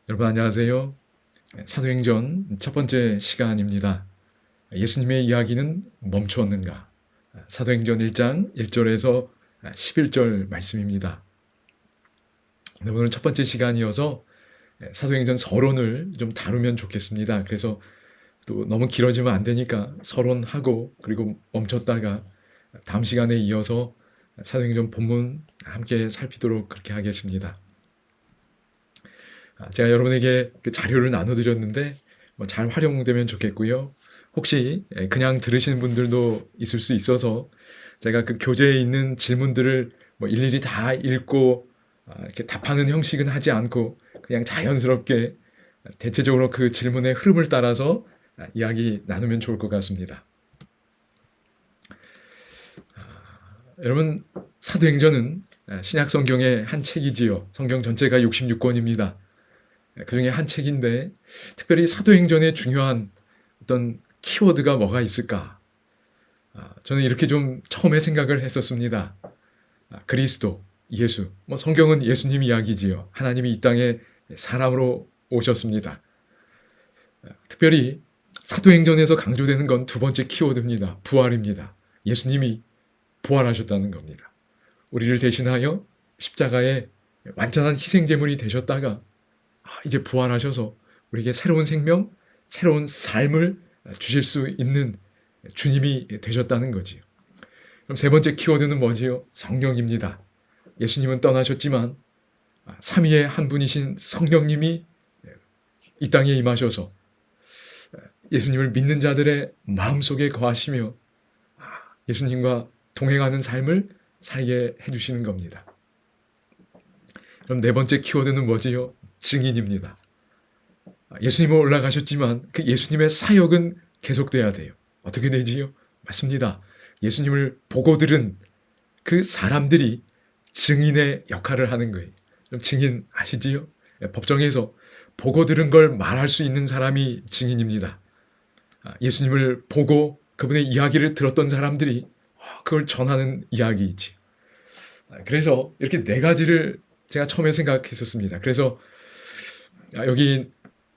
여러분 안녕하세요. 사도행전 첫 번째 시간입니다. 예수님의 이야기는 멈추었는가? 사도행전 1장 1절에서 11절 말씀입니다. 오늘 첫 번째 시간이어서 사도행전 서론을 좀 다루면 좋겠습니다. 그래서 또 너무 길어지면 안 되니까 서론하고 그리고 멈췄다가 다음 시간에 이어서 사도행전 본문 함께 살피도록 그렇게 하겠습니다. 제가 여러분에게 그 자료를 나눠드렸는데 잘 활용되면 좋겠고요. 혹시 그냥 들으시는 분들도 있을 수 있어서 제가 그 교재에 있는 질문들을 일일이 다 읽고 이렇게 답하는 형식은 하지 않고 그냥 자연스럽게 대체적으로 그 질문의 흐름을 따라서 이야기 나누면 좋을 것 같습니다. 여러분, 사도행전은 신약 성경의 한 책이지요. 성경 전체가 66권입니다. 그 중에 한 책인데 특별히 사도행전에 중요한 어떤 키워드가 뭐가 있을까? 저는 이렇게 좀 처음에 생각을 했었습니다. 그리스도, 예수. 성경은 예수님 이야기지요. 하나님이 이 땅에 사람으로 오셨습니다. 특별히 사도행전에서 강조되는 건 두 번째 키워드입니다. 부활입니다. 예수님이 부활하셨다는 겁니다. 우리를 대신하여 십자가에 완전한 희생제물이 되셨다가 이제 부활하셔서 우리에게 새로운 생명, 새로운 삶을 주실 수 있는 주님이 되셨다는 거지요. 그럼 세 번째 키워드는 뭐지요? 성령입니다. 예수님은 떠나셨지만 삼위의 한 분이신 성령님이 이 땅에 임하셔서 예수님을 믿는 자들의 마음속에 거하시며 예수님과 동행하는 삶을 살게 해주시는 겁니다. 그럼 네 번째 키워드는 뭐지요? 증인입니다. 예수님은 올라가셨지만 그 예수님의 사역은 계속돼야 돼요. 어떻게 되지요? 맞습니다. 예수님을 보고 들은 그 사람들이 증인의 역할을 하는 거예요. 증인 아시지요? 법정에서 보고 들은 걸 말할 수 있는 사람이 증인입니다. 예수님을 보고 그분의 이야기를 들었던 사람들이 그걸 전하는 이야기이지. 그래서 이렇게 네 가지를 제가 처음에 생각했었습니다. 그래서 여기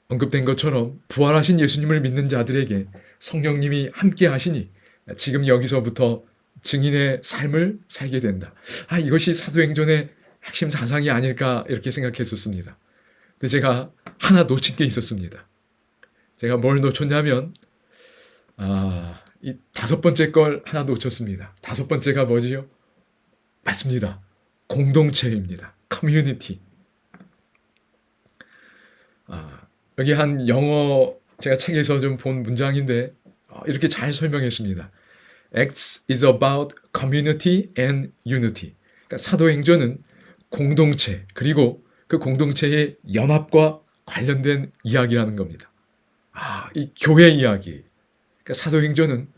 언급된 것처럼 부활하신 예수님을 믿는 자들에게 성령님이 함께 하시니 지금 여기서부터 증인의 삶을 살게 된다. 이것이 사도행전의 핵심 사상이 아닐까 이렇게 생각했었습니다. 근데 제가 하나 놓친 게 있었습니다. 제가 뭘 놓쳤냐면 이 다섯 번째 걸 하나 놓쳤습니다. 다섯 번째가 뭐지요? 맞습니다. 공동체입니다. 커뮤니티. 여기 한 영어 제가 책에서 좀 본 문장인데 이렇게 잘 설명했습니다. Acts is about community and unity. 그러니까 사도행전은 공동체 그리고 그 공동체의 연합과 관련된 이야기라는 겁니다. 이 교회 이야기. 그러니까 사도행전은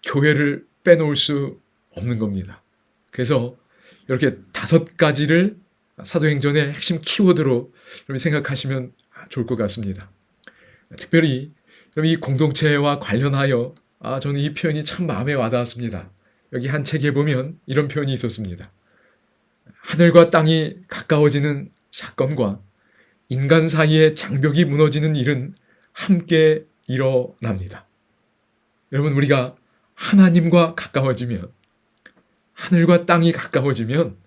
교회를 빼놓을 수 없는 겁니다. 그래서 이렇게 다섯 가지를 사도행전의 핵심 키워드로 생각하시면 좋을 것 같습니다. 특별히 이 공동체와 관련하여 저는 이 표현이 참 마음에 와닿았습니다. 여기 한 책에 보면 이런 표현이 있었습니다. 하늘과 땅이 가까워지는 사건과 인간 사이의 장벽이 무너지는 일은 함께 일어납니다. 여러분, 우리가 하나님과 가까워지면, 하늘과 땅이 가까워지면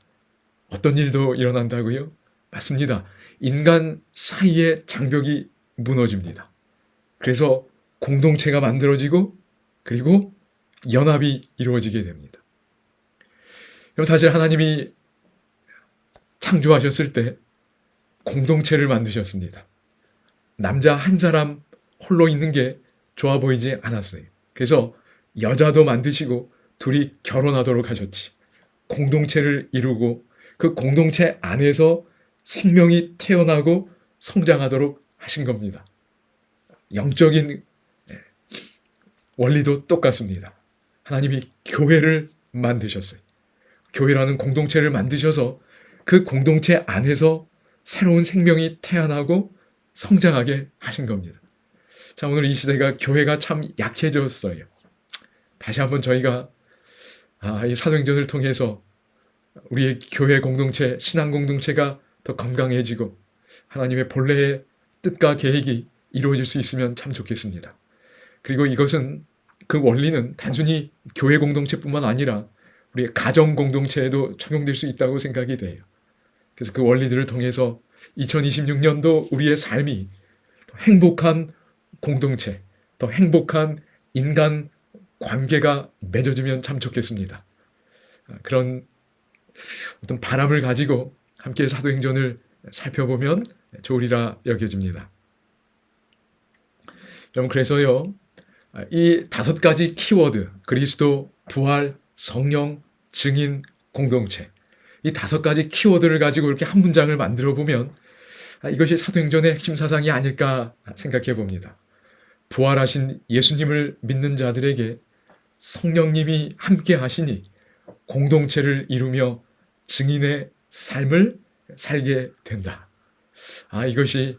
어떤 일도 일어난다고요? 맞습니다. 인간 사이의 장벽이 무너집니다. 그래서 공동체가 만들어지고 그리고 연합이 이루어지게 됩니다. 그럼 사실 하나님이 창조하셨을 때 공동체를 만드셨습니다. 남자 한 사람 홀로 있는 게 좋아 보이지 않았어요. 그래서 여자도 만드시고 둘이 결혼하도록 하셨지. 공동체를 이루고 그 공동체 안에서 생명이 태어나고 성장하도록 하신 겁니다. 영적인 원리도 똑같습니다. 하나님이 교회를 만드셨어요. 교회라는 공동체를 만드셔서 그 공동체 안에서 새로운 생명이 태어나고 성장하게 하신 겁니다. 자, 오늘 이 시대가 교회가 참 약해졌어요. 다시 한번 저희가 이 사도행전을 통해서 우리의 교회 공동체, 신앙 공동체가 더 건강해지고 하나님의 본래의 뜻과 계획이 이루어질 수 있으면 참 좋겠습니다. 그리고 이것은 그 원리는 단순히 교회 공동체뿐만 아니라 우리의 가정 공동체에도 적용될 수 있다고 생각이 돼요. 그래서 그 원리들을 통해서 2026년도 우리의 삶이 더 행복한 공동체, 더 행복한 인간 관계가 맺어지면 참 좋겠습니다. 그런 어떤 바람을 가지고 함께 사도행전을 살펴보면 좋으리라 여겨집니다. 여러분, 그래서요, 이 5가지 키워드, 그리스도, 부활, 성령, 증인, 공동체, 이 5가지 키워드를 가지고 이렇게 한 문장을 만들어 보면 이것이 사도행전의 핵심 사상이 아닐까 생각해 봅니다. 부활하신 예수님을 믿는 자들에게 성령님이 함께 하시니 공동체를 이루며 증인의 삶을 살게 된다. 이것이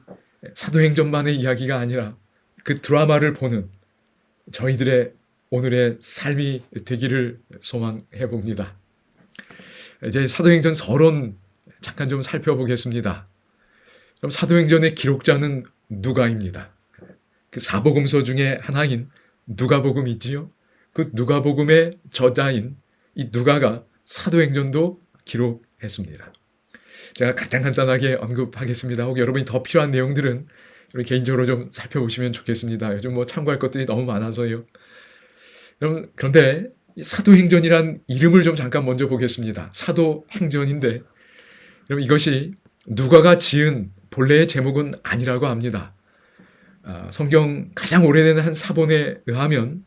사도행전만의 이야기가 아니라 그 드라마를 보는 저희들의 오늘의 삶이 되기를 소망해 봅니다. 이제 사도행전 서론 잠깐 좀 살펴보겠습니다. 그럼 사도행전의 기록자는 누가입니다. 그 사복음서 중에 하나인 누가복음이지요. 그 누가복음의 저자인 이 누가가 사도행전도 기록했습니다. 제가 간단하게 언급하겠습니다. 혹 여러분이 더 필요한 내용들은 개인적으로 좀 살펴보시면 좋겠습니다. 요즘 참고할 것들이 너무 많아서요. 여러분, 그런데 사도행전이란 이름을 좀 잠깐 먼저 보겠습니다. 사도행전인데, 여러분, 이것이 누가가 지은 본래의 제목은 아니라고 합니다. 성경 가장 오래된 한 사본에 의하면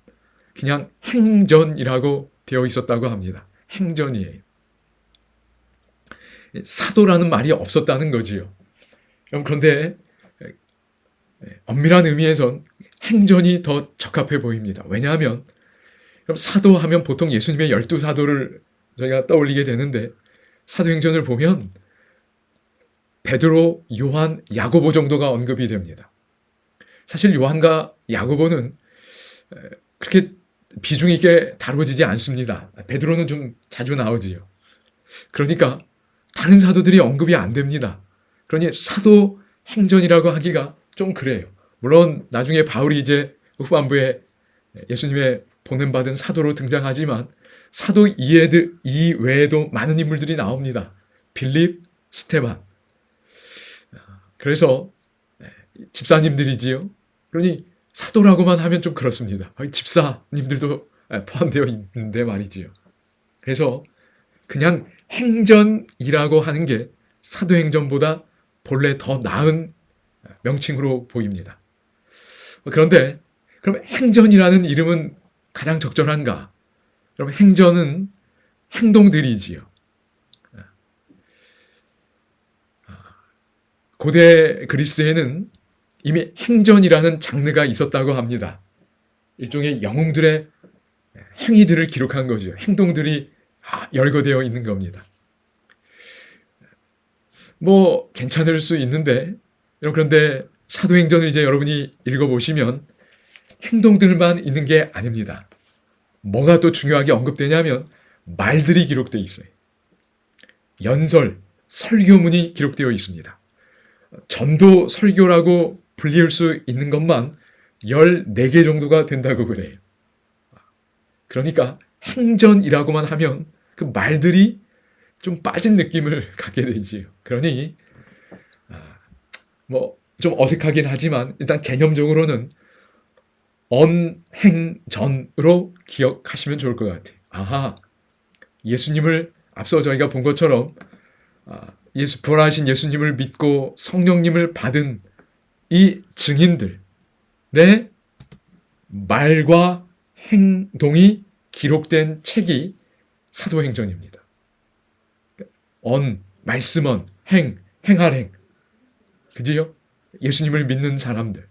그냥 행전이라고 되어 있었다고 합니다. 행전이에요. 사도라는 말이 없었다는 거지요. 그런데 엄밀한 의미에선 행전이 더 적합해 보입니다. 왜냐하면 사도하면 보통 예수님의 12사도를 저희가 떠올리게 되는데, 사도행전을 보면 베드로, 요한, 야고보 정도가 언급이 됩니다. 사실 요한과 야고보는 그렇게 비중 있게 다뤄지지 않습니다. 베드로는 좀 자주 나오지요. 그러니까 다른 사도들이 언급이 안 됩니다. 그러니 사도행전이라고 하기가 좀 그래요. 물론 나중에 바울이 이제 후반부에 예수님의 보냄받은 사도로 등장하지만 사도 이외에도 많은 인물들이 나옵니다. 빌립, 스테반. 그래서 집사님들이지요. 그러니 사도라고만 하면 좀 그렇습니다. 집사님들도 포함되어 있는데 말이지요. 그래서 그냥 행전이라고 하는 게 사도행전보다 본래 더 나은 명칭으로 보입니다. 그런데 그럼 행전이라는 이름은 가장 적절한가? 여러분, 행전은 행동들이지요. 고대 그리스에는 이미 행전이라는 장르가 있었다고 합니다. 일종의 영웅들의 행위들을 기록한 거죠. 행동들이 열거되어 있는 겁니다. 괜찮을 수 있는데, 그런데 사도행전을 이제 여러분이 읽어보시면 행동들만 있는 게 아닙니다. 뭐가 또 중요하게 언급되냐면 말들이 기록되어 있어요. 연설, 설교문이 기록되어 있습니다. 전도 설교라고 불릴 수 있는 것만 14개 정도가 된다고 그래요. 그러니까 행전이라고만 하면 그 말들이 좀 빠진 느낌을 갖게 되지요. 그러니 좀 어색하긴 하지만 일단 개념적으로는 언행전으로 기억하시면 좋을 것 같아요. 예수님을 앞서 저희가 본 것처럼 부활하신 예수님을 믿고 성령님을 받은 이 증인들의 말과 행동이 기록된 책이 사도행전입니다. 말씀언, 행할 행. 그지요? 예수님을 믿는 사람들,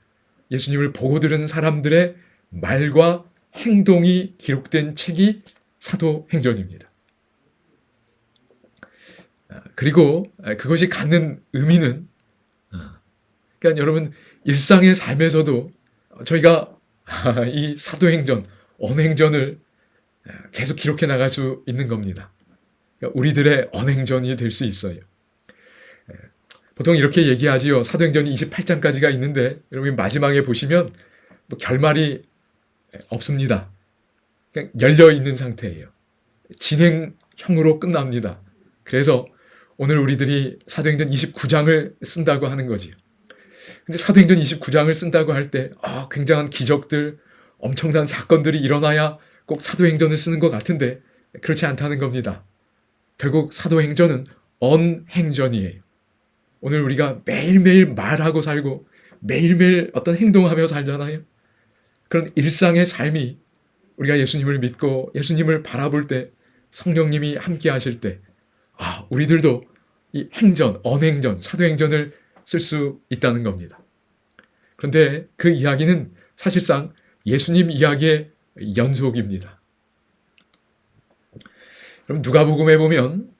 예수님을 보고 들은 사람들의 말과 행동이 기록된 책이 사도행전입니다. 그리고 그것이 갖는 의미는, 그러니까 여러분, 일상의 삶에서도 저희가 이 사도행전, 언행전을 계속 기록해 나갈 수 있는 겁니다. 그러니까 우리들의 언행전이 될 수 있어요. 보통 이렇게 얘기하지요. 사도행전 28장까지가 있는데 여러분 마지막에 보시면 뭐 결말이 없습니다. 그냥 열려 있는 상태예요. 진행형으로 끝납니다. 그래서 오늘 우리들이 사도행전 29장을 쓴다고 하는 거지요. 근데 사도행전 29장을 쓴다고 할 때 굉장한 기적들, 엄청난 사건들이 일어나야 꼭 사도행전을 쓰는 것 같은데 그렇지 않다는 겁니다. 결국 사도행전은 언행전이에요. 오늘 우리가 매일매일 말하고 살고 매일매일 어떤 행동하며 살잖아요. 그런 일상의 삶이 우리가 예수님을 믿고 예수님을 바라볼 때 성령님이 함께 하실 때 우리들도 이 행전, 언행전, 사도행전을 쓸 수 있다는 겁니다. 그런데 그 이야기는 사실상 예수님 이야기의 연속입니다. 그럼 누가복음에 보면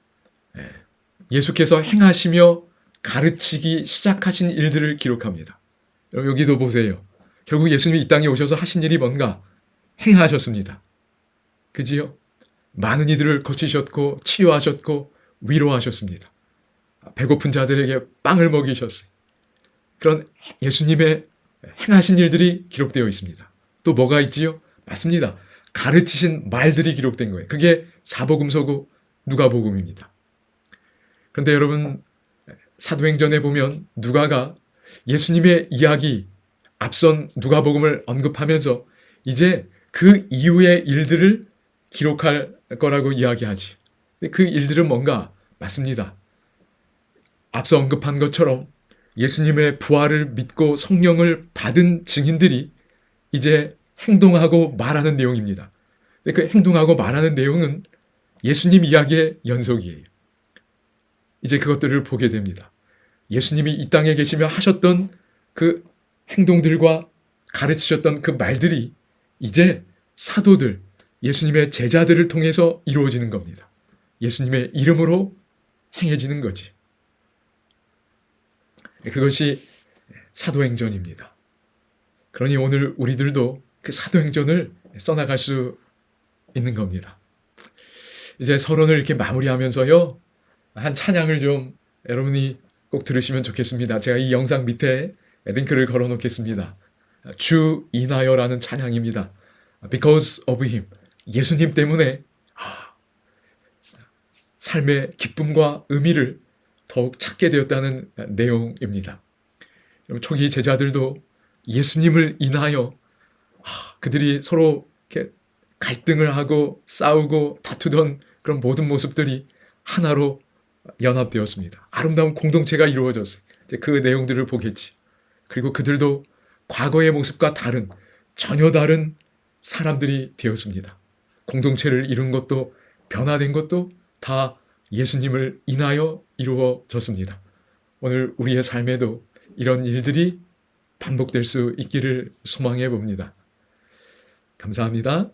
예수께서 행하시며 가르치기 시작하신 일들을 기록합니다. 여기도 보세요. 결국 예수님이 이 땅에 오셔서 하신 일이 뭔가? 행하셨습니다. 그지요? 많은 이들을 거치셨고 치유하셨고 위로하셨습니다. 배고픈 자들에게 빵을 먹이셨어요. 그런 예수님의 행하신 일들이 기록되어 있습니다. 또 뭐가 있지요? 맞습니다. 가르치신 말들이 기록된 거예요. 그게 사복음서고 누가복음입니다. 그런데 여러분 사도행전에 보면 누가가 예수님의 이야기 앞선 누가복음을 언급하면서 이제 그 이후의 일들을 기록할 거라고 이야기하지. 그 일들은 뭔가? 맞습니다. 앞서 언급한 것처럼 예수님의 부활을 믿고 성령을 받은 증인들이 이제 행동하고 말하는 내용입니다. 그 행동하고 말하는 내용은 예수님 이야기의 연속이에요. 이제 그것들을 보게 됩니다. 예수님이 이 땅에 계시며 하셨던 그 행동들과 가르치셨던 그 말들이 이제 사도들, 예수님의 제자들을 통해서 이루어지는 겁니다. 예수님의 이름으로 행해지는 거지. 그것이 사도행전입니다. 그러니 오늘 우리들도 그 사도행전을 써나갈 수 있는 겁니다. 이제 서론을 이렇게 마무리하면서요. 한 찬양을 좀 여러분이 꼭 들으시면 좋겠습니다. 제가 이 영상 밑에 링크를 걸어 놓겠습니다. 주 인하여라는 찬양입니다. Because of him. 예수님 때문에 삶의 기쁨과 의미를 더욱 찾게 되었다는 내용입니다. 초기 제자들도 예수님을 인하여 그들이 서로 이렇게 갈등을 하고 싸우고 다투던 그런 모든 모습들이 하나로 연합되었습니다. 아름다운 공동체가 이루어졌어요. 이제 그 내용들을 보겠지. 그리고 그들도 과거의 모습과 다른 전혀 다른 사람들이 되었습니다. 공동체를 이룬 것도 변화된 것도 다 예수님을 인하여 이루어졌습니다. 오늘 우리의 삶에도 이런 일들이 반복될 수 있기를 소망해 봅니다. 감사합니다.